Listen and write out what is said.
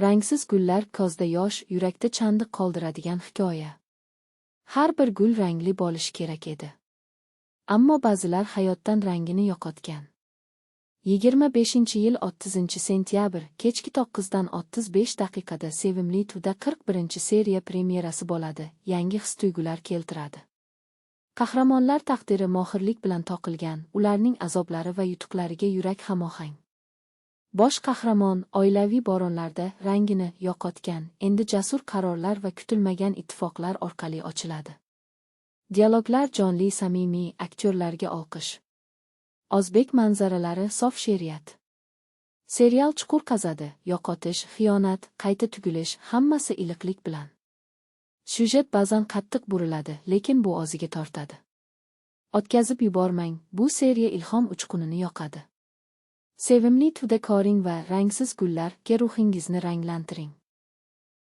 Rangsiz gullar ko'zda yosh, yurakda chandiq qoldiradigan hikoya. Har bir gul rangli bo'lishi kerak edi. Ammo ba'zilar hayotdan rangini yo'qotgan. 25-yil 30-sentyabr kechki 9:35 daqiqada Sevimli Tuda 41-seriya premyerasi bo'ladi. Yangi his-tuyg'ular keltiradi. Qahramonlar taqdiri mohirlik bilan to'qilgan, ularning azoblari va yutuqlariga yurak hamohang. Bosh qahramon oilaviy bo'ronlarda rangini yo'qotgan, endi jasur qarorlar va kutilmagan ittifoqlar orqali ochiladi. Dialoglar jonli, samimiy, aktyorlarga olqish. O'zbek manzaralari sof she'riyat. Serial chuqur qazadi, yo'qotish, xiyonat, qayta tugilish, hammasi iliqlik bilan. Syujet ba'zan qattiq buriladi, lekin bu o'ziga tortadi. O'tkazib yubormang, bu seriya ilhom uchqunini yoqadi. Sevimli Tuda ko'ring va rangsiz gullarga ruhingizni ranglantiring.